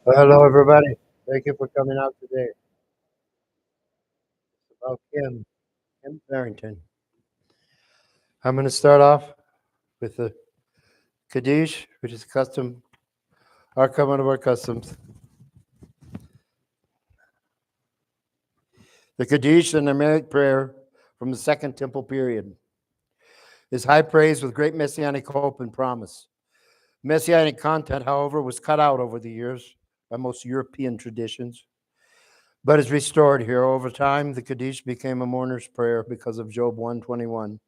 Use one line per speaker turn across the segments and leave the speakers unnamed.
Well, hello, everybody. Thank you for coming out today. It's about Kim Farrington. I'm going to start off with the Kaddish, which is one of our customs. The Kaddish, an Aramaic prayer from the Second Temple period, is high praise with great messianic hope and promise. Messianic content, however, was cut out over the years by most European traditions, but is restored here. Over time, the Kaddish became a mourner's prayer because of Job 121.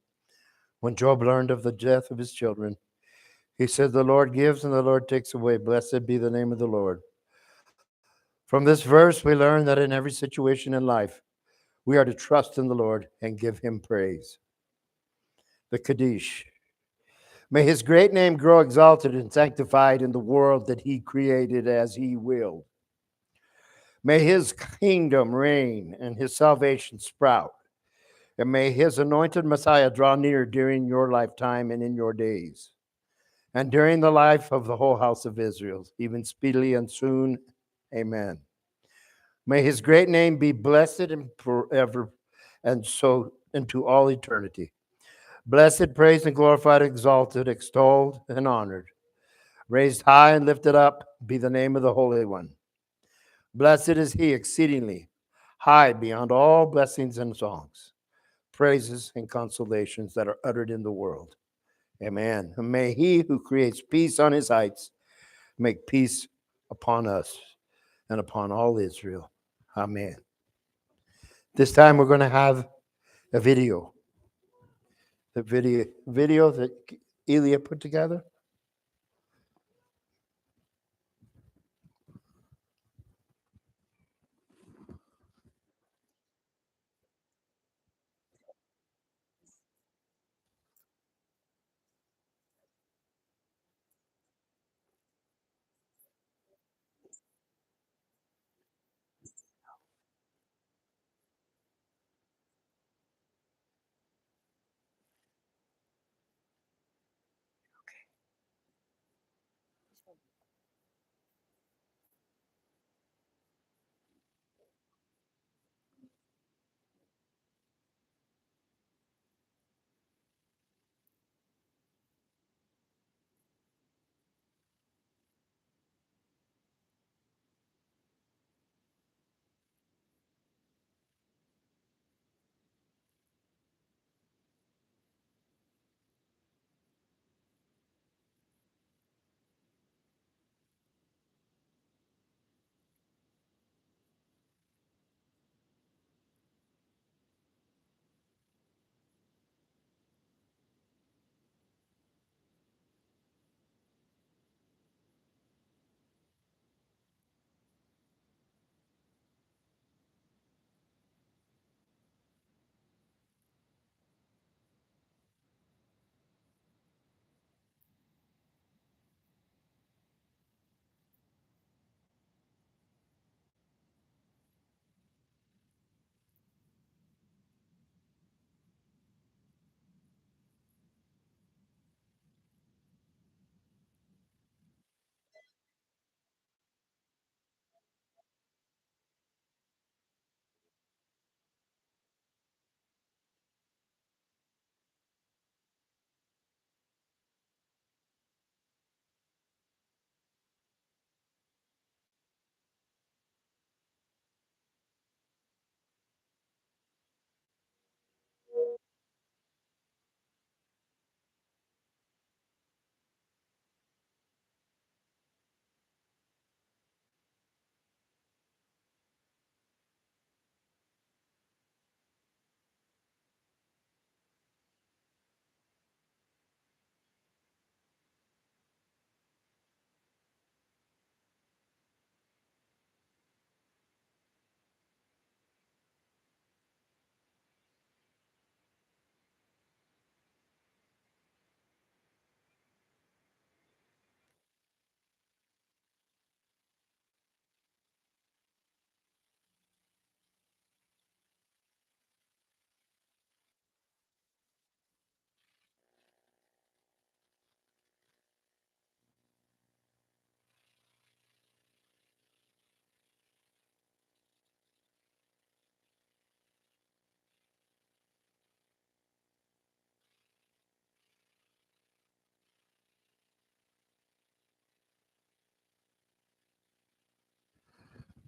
When Job learned of the death of his children, he said, "The Lord gives and the Lord takes away. Blessed be the name of the Lord." From this verse, we learn that in every situation in life, we are to trust in the Lord and give him praise. The Kaddish. May his great name grow exalted and sanctified in the world that he created as he willed. May his kingdom reign and his salvation sprout. And may his anointed Messiah draw near during your lifetime and in your days, and during the life of the whole house of Israel, even speedily and soon. Amen. May his great name be blessed and forever, and so into all eternity. Blessed, praised, and glorified, exalted, extolled, and honored. Raised high and lifted up be the name of the Holy One. Blessed is he exceedingly, high beyond all blessings and songs, praises and consolations that are uttered in the world. Amen. And may he who creates peace on his heights make peace upon us and upon all Israel. Amen. This time we're going to have a video. The video that Elia put together.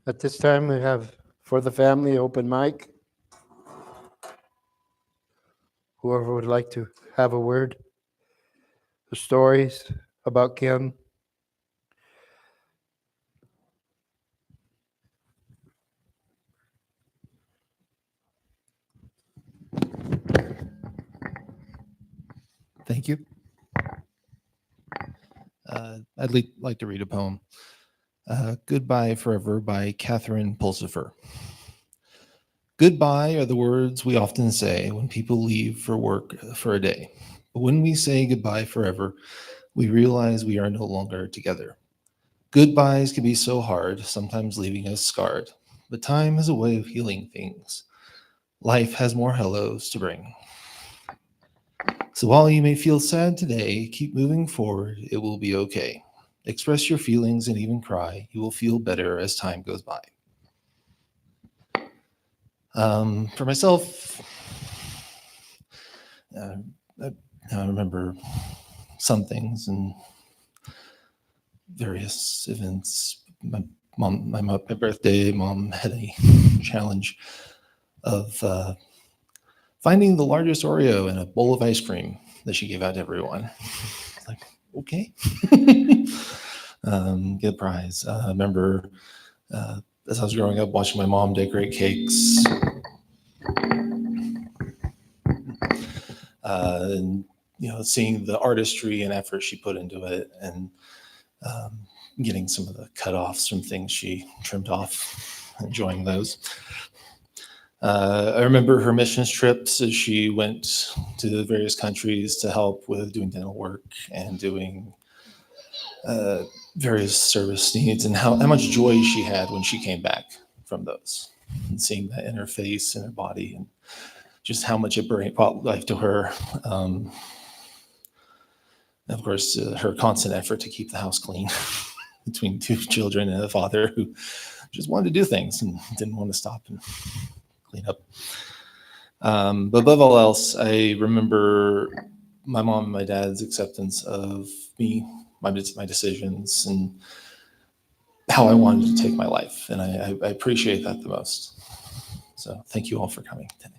At this time, we have for the family open mic. Whoever would like to have a word, the stories about Kim.
Thank you. I'd like to read a poem. Goodbye Forever by Catherine Pulsifer. Goodbye are the words we often say when people leave for work for a day. But when we say goodbye forever, we realize we are no longer together. Goodbyes can be so hard, sometimes leaving us scarred. But time is a way of healing things. Life has more hellos to bring. So while you may feel sad today, keep moving forward. It will be okay. Express your feelings and even cry. You will feel better as time goes by. For myself, I remember some things and various events. My birthday, mom had a challenge of finding the largest Oreo in a bowl of ice cream that she gave out to everyone. Like, okay. Get a prize. I remember as I was growing up watching my mom decorate cakes. And seeing the artistry and effort she put into it, and getting some of the cut-offs from things she trimmed off, enjoying those. I remember her missions trips as she went to the various countries to help with doing dental work and doing various service needs, and how much joy she had when she came back from those, and seeing that in her face and her body, and just how much it brought life to her. Of course, her constant effort to keep the house clean between two children and a father who just wanted to do things and didn't want to stop and clean up. But above all else, I remember my mom and my dad's acceptance of me, my decisions, and how I wanted to take my life. And I appreciate that the most. So thank you all for coming today.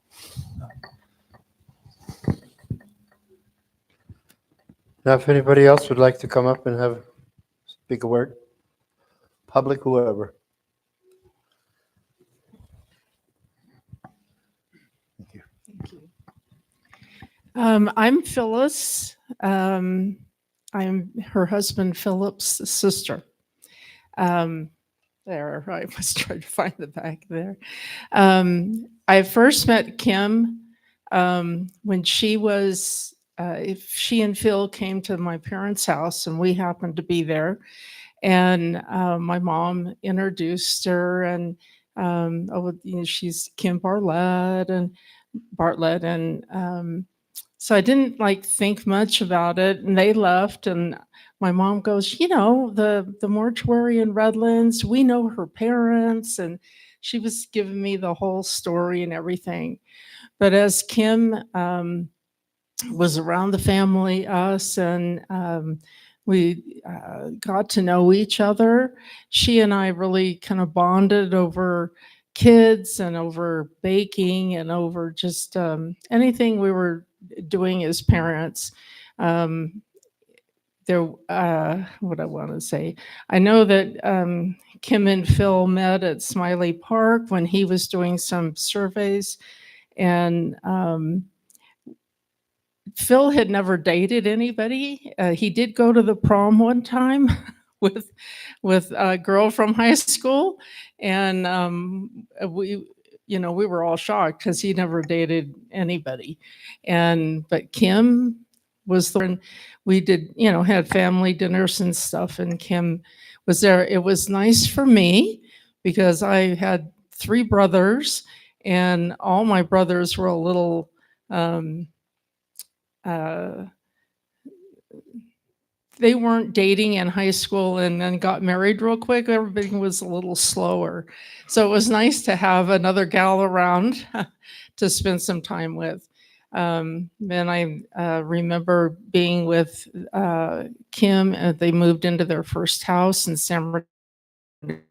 Now, if anybody else would like to come up and speak a word, public, whoever. Thank you.
Thank you. I'm Phyllis. I'm her husband Philip's sister. There, I was trying to find the back there. I first met Kim when she and Phil came to my parents' house, and we happened to be there. And my mom introduced her, and she's Kim Bartlett, and so I didn't think much about it, and they left, and my mom goes, the mortuary in Redlands, we know her parents, and she was giving me the whole story and everything. But as Kim was around the family, us, and we got to know each other, she and I really kind of bonded over kids and over baking and over just anything we were doing as parents. What I want to say, I know that Kim and Phil met at Smiley Park when he was doing some surveys, and Phil had never dated anybody. He did go to the prom one time with a girl from high school, and we were all shocked because he never dated anybody. But Kim was the one. We did, had family dinners and stuff, and Kim was there. It was nice for me because I had 3 brothers, and all my brothers were a little they weren't dating in high school and then got married real quick. Everybody was a little slower. So it was nice to have another gal around to spend some time with. And I remember being with Kim. They moved into their first house in San Bernardino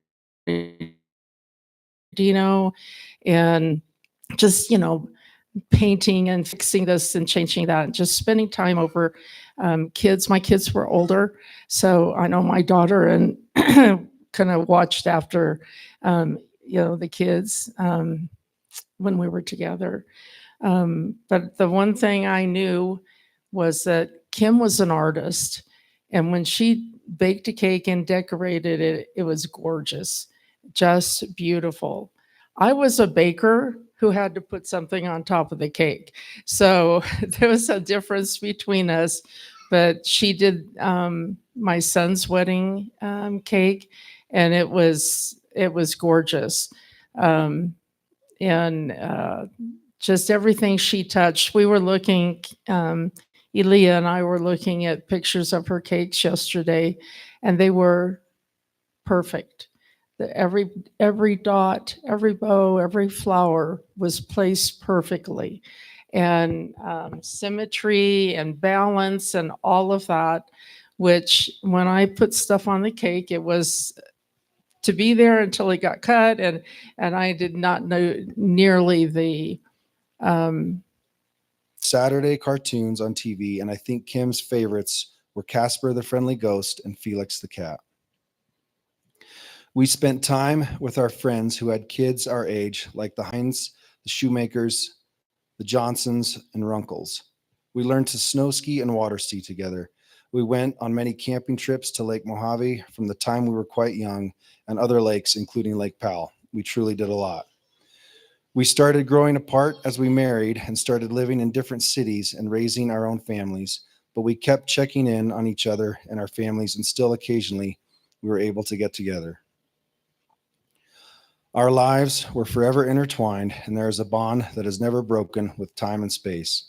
Dino, and just, painting and fixing this and changing that, and just spending time over kids. My kids were older, so I know my daughter and kind of watched after, the kids when we were together. But the one thing I knew was that Kim was an artist, and when she baked a cake and decorated it, it was gorgeous, just beautiful. I was a baker who had to put something on top of the cake. So there was a difference between us. But she did my son's wedding cake, and it was gorgeous. And just everything she touched. We were looking, Elia and I were looking at pictures of her cakes yesterday, and they were perfect. Every dot, every bow, every flower was placed perfectly, and symmetry and balance and all of that. Which, when I put stuff on the cake, it was to be there until it got cut, and I did not know nearly the
Saturday cartoons on TV, and I think Kim's favorites were Casper the Friendly Ghost and Felix the Cat. We spent time with our friends who had kids our age, like the Hines, the Shoemakers, the Johnsons, and Runkles. We learned to snow ski and water ski together. We went on many camping trips to Lake Mojave from the time we were quite young, and other lakes, including Lake Powell. We truly did a lot. We started growing apart as we married and started living in different cities and raising our own families, but we kept checking in on each other and our families, and still occasionally we were able to get together. Our lives were forever intertwined, and there is a bond that is never broken with time and space.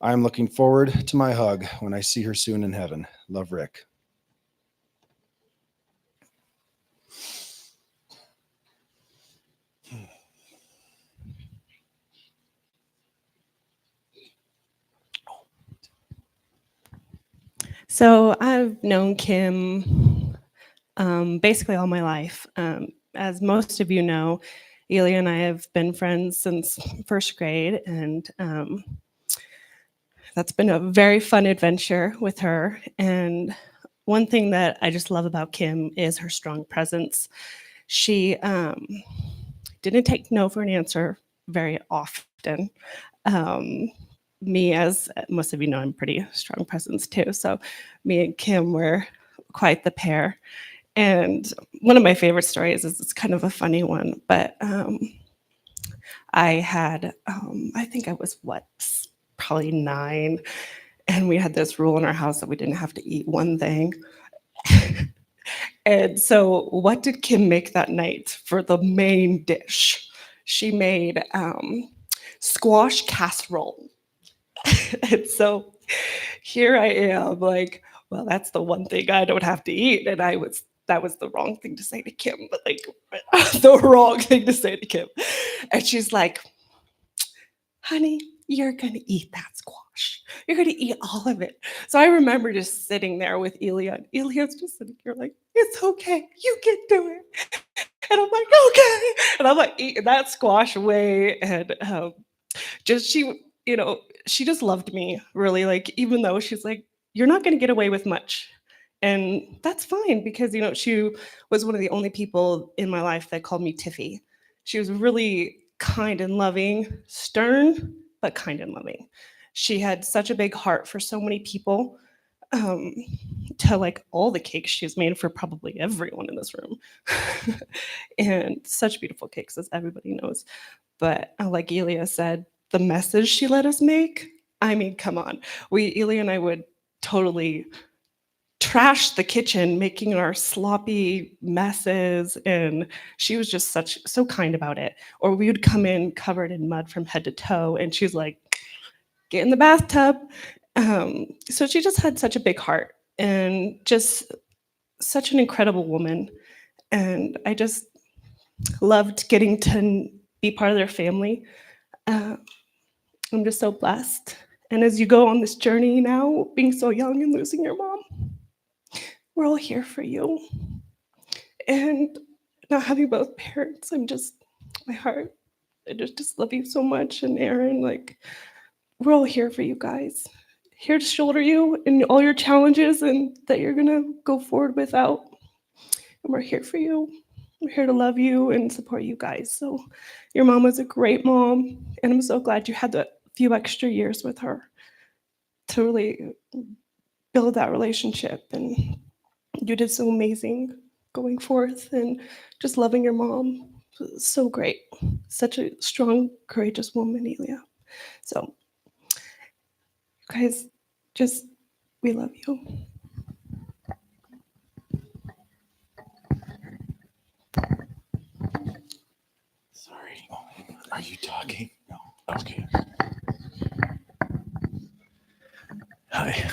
I am looking forward to my hug when I see her soon in heaven. Love, Rick.
So I've known Kim basically all my life. As most of you know, Elia and I have been friends since first grade, and that's been a very fun adventure with her. And one thing that I just love about Kim is her strong presence. She didn't take no for an answer very often. Me, as most of you know, I'm pretty strong presence too. So me and Kim were quite the pair. And one of my favorite stories is, it's kind of a funny one, but I had, I think I was probably 9. And we had this rule in our house that we didn't have to eat one thing. And so what did Kim make that night for the main dish? She made squash casserole. And so here I am, like, well, that's the one thing I don't have to eat. And that was the wrong thing to say to Kim, but like the wrong thing to say to Kim. And she's like, honey, you're gonna eat that squash. You're gonna eat all of it. So I remember just sitting there with Elia, and Elia's just sitting here like, it's okay, you can do it. And I'm like, okay. And I'm like eating that squash away. And just she just loved me, really. Like, even though she's like, you're not gonna get away with much. And that's fine, because she was one of the only people in my life that called me Tiffy. She was really kind and loving, stern, but kind and loving. She had such a big heart for so many people, to like all the cakes she's made for probably everyone in this room. And such beautiful cakes, as everybody knows. But like Elia said, the message she let us make, I mean, come on. Elia and I would totally trash the kitchen, making our sloppy messes, and she was just so kind about it. Or we would come in covered in mud from head to toe, and she's like, get in the bathtub. So she just had such a big heart, and just such an incredible woman. And I just loved getting to be part of their family. I'm just so blessed. And as you go on this journey now, being so young and losing your mom, we're all here for you. And not having both parents, I'm just, my heart, I just love you so much. And Aaron, like, we're all here for you guys, here to shoulder you in all your challenges and that you're going to go forward without. And we're here for you. We're here to love you and support you guys. So your mom was a great mom, and I'm so glad you had the few extra years with her to really build that relationship. And you did so amazing going forth and just loving your mom. So great. Such a strong, courageous woman, Elia. So, guys, just, we love you.
Sorry. Are you talking? No. Okay. Hi.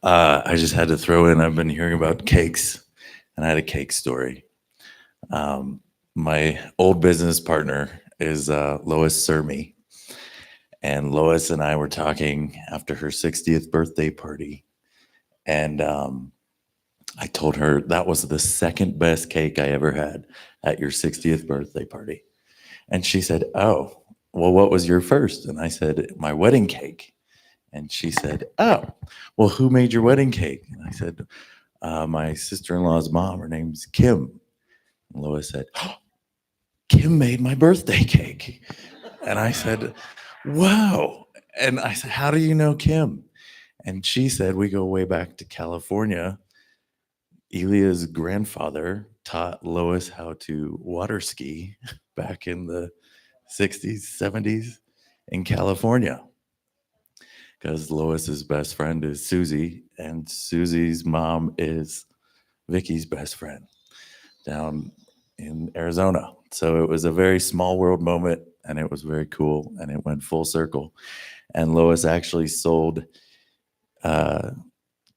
I just had to throw in, I've been hearing about cakes, and I had a cake story. My old business partner is Lois Sermi, and Lois and I were talking after her 60th birthday party, and I told her that was the second best cake I ever had at your 60th birthday party. And she said, "Oh, well, what was your first?" And I said, "My wedding cake." And she said, "Oh, well, who made your wedding cake?" And I said, "My sister-in-law's mom. Her name's Kim." And Lois said, "Oh, Kim made my birthday cake." And I said, "Wow." And I said, "How do you know Kim?" And she said, "We go way back to California. Elia's grandfather taught Lois how to water ski back in the 60s, 70s in California. Because Lois's best friend is Susie, and Susie's mom is Vicky's best friend down in Arizona. So it was a very small world moment, and it was very cool, and it went full circle. And Lois actually sold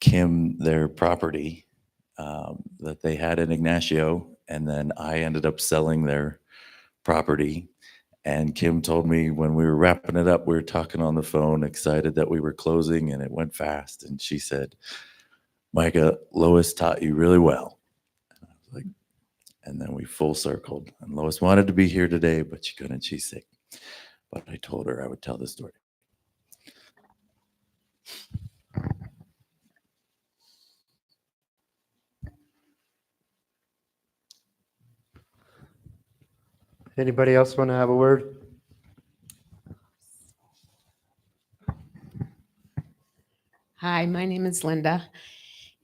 Kim their property that they had in Ignacio, and then I ended up selling their property. And Kim told me when we were wrapping it up, we were talking on the phone, excited that we were closing, and it went fast. And she said, "Micah, Lois taught you really well." And I was like, and then we full circled. And Lois wanted to be here today, but she couldn't. She's sick. But I told her I would tell the story.
Anybody else want to have a word?
Hi, my name is Linda,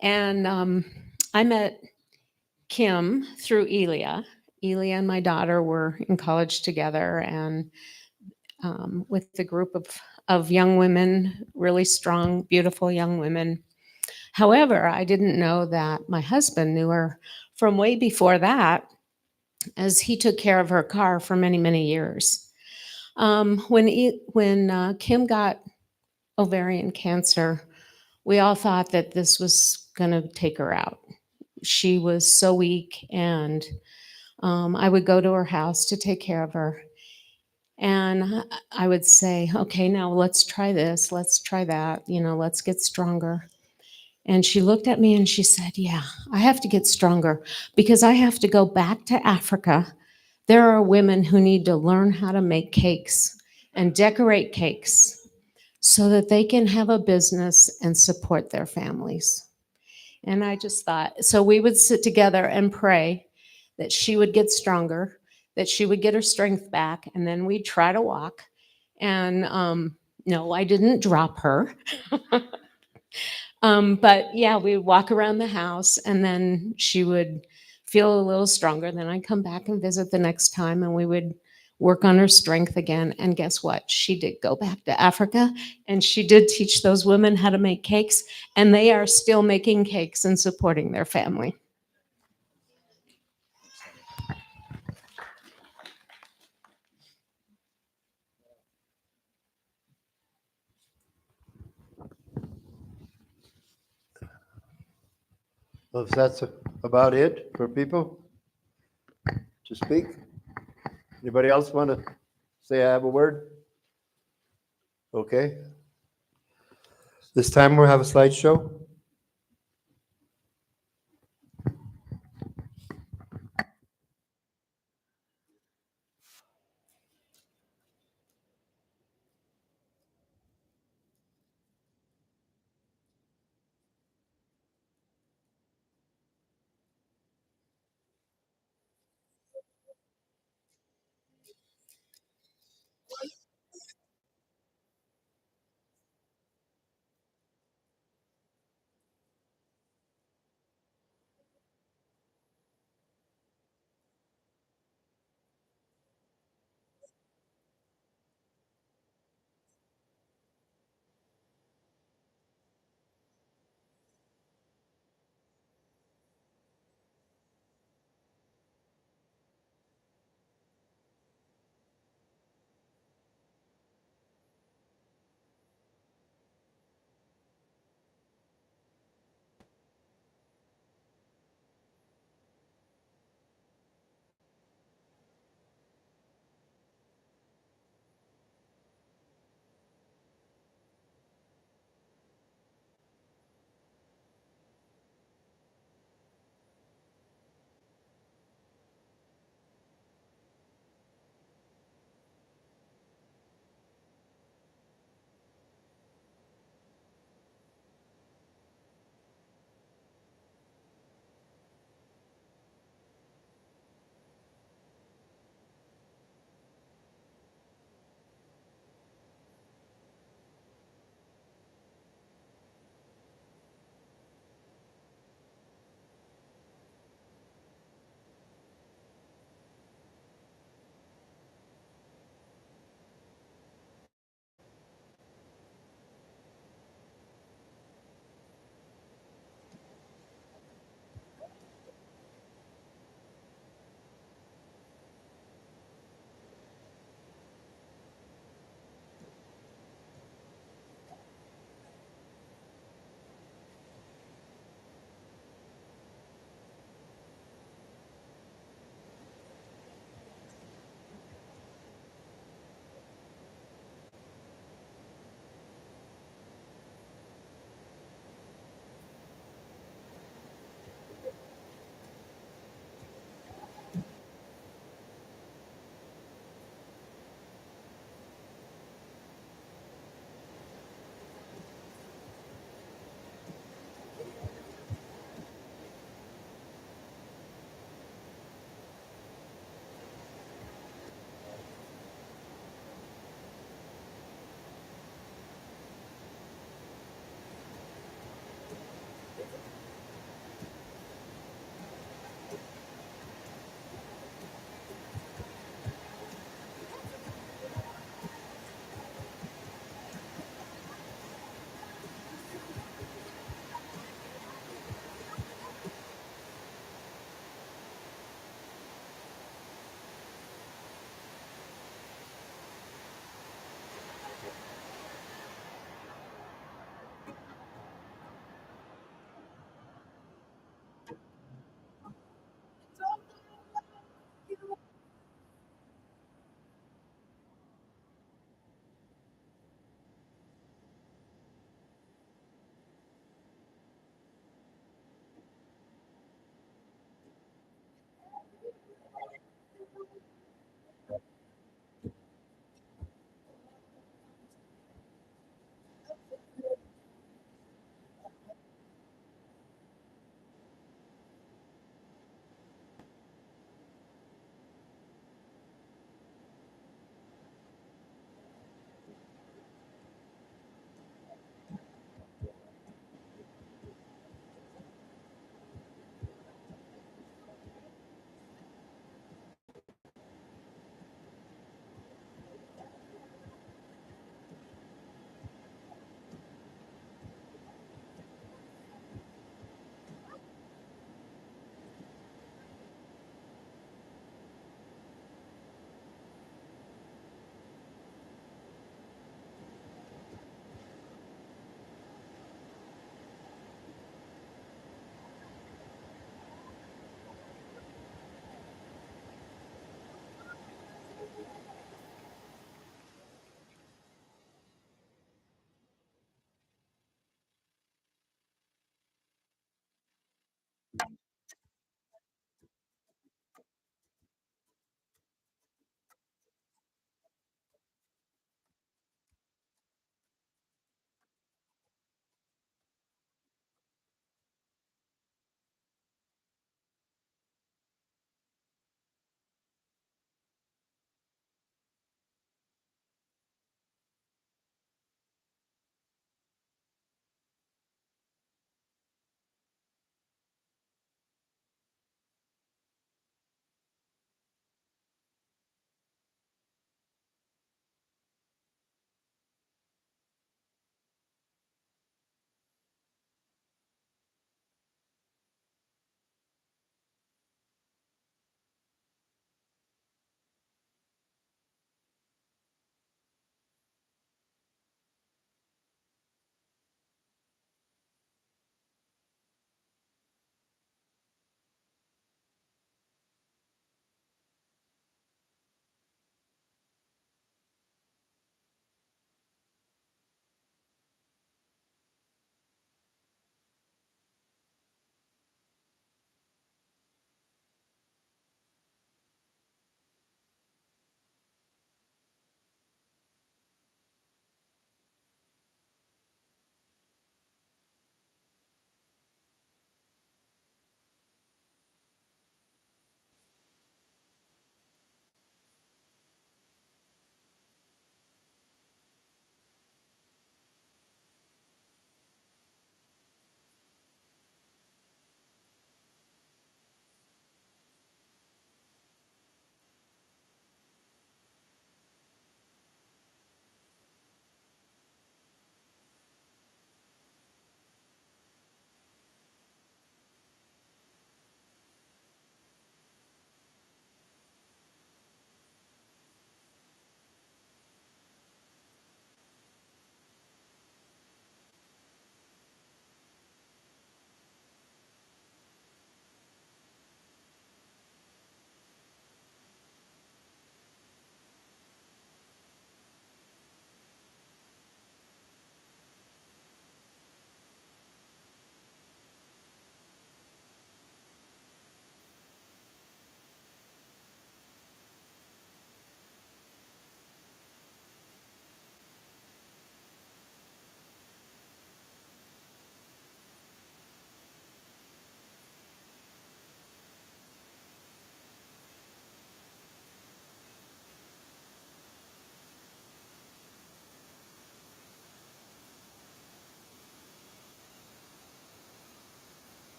and I met Kim through Elia. Elia and my daughter were in college together, and with a group of young women, really strong, beautiful young women. However, I didn't know that my husband knew her from way before that, as he took care of her car for many, many years. When Kim got ovarian cancer, we all thought that this was going to take her out. She was so weak, and I would go to her house to take care of her. And I would say, "Okay, now let's try this, let's try that, let's get stronger." And she looked at me and she said, "Yeah, I have to get stronger because I have to go back to Africa. There are women who need to learn how to make cakes and decorate cakes so that they can have a business and support their families." And I just thought, so we would sit together and pray that she would get stronger, that she would get her strength back, and then we'd try to walk. And no, I didn't drop her. But yeah, we would walk around the house, and then she would feel a little stronger. Then I'd come back and visit the next time, and we would work on her strength again. And guess what? She did go back to Africa, and she did teach those women how to make cakes, and they are still making cakes and supporting their family.
Well, if that's about it for people to speak. Anybody else want to say I have a word? Okay. This time we'll have a slideshow.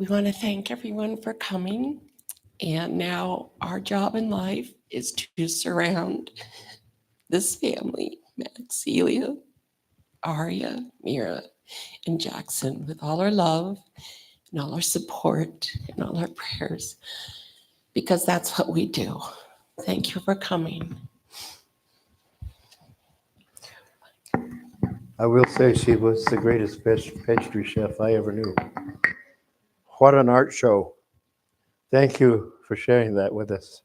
We want to thank everyone for coming. And now our job in life is to surround this family, Matt, Celia, Aria, Mira, and Jackson, with all our love and all our support and all our prayers, because that's what we do. Thank you for coming.
I will say she was the greatest pastry chef I ever knew. What an art show. Thank you for sharing that with us.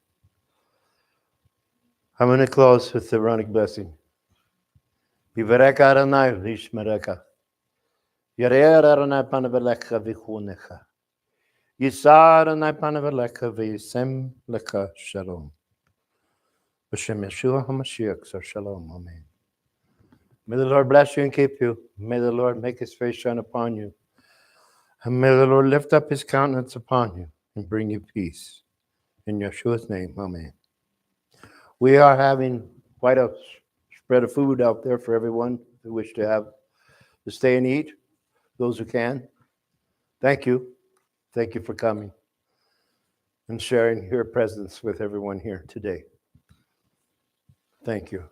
I'm going to close with the Aaronic blessing. Vivereka Adonai v'yishmereka. Yareh Adonai panav v'chunecha. Yisar Adonai panav v'yisem lecha shalom. B'shem Yeshua HaMashiach, so shalom. Amen. May the Lord bless you and keep you. May the Lord make his face shine upon you. And may the Lord lift up his countenance upon you and bring you peace. In Yeshua's name, amen. We are having quite a spread of food out there for everyone who wish to stay and eat, those who can. Thank you. Thank you for coming and sharing your presence with everyone here today. Thank you.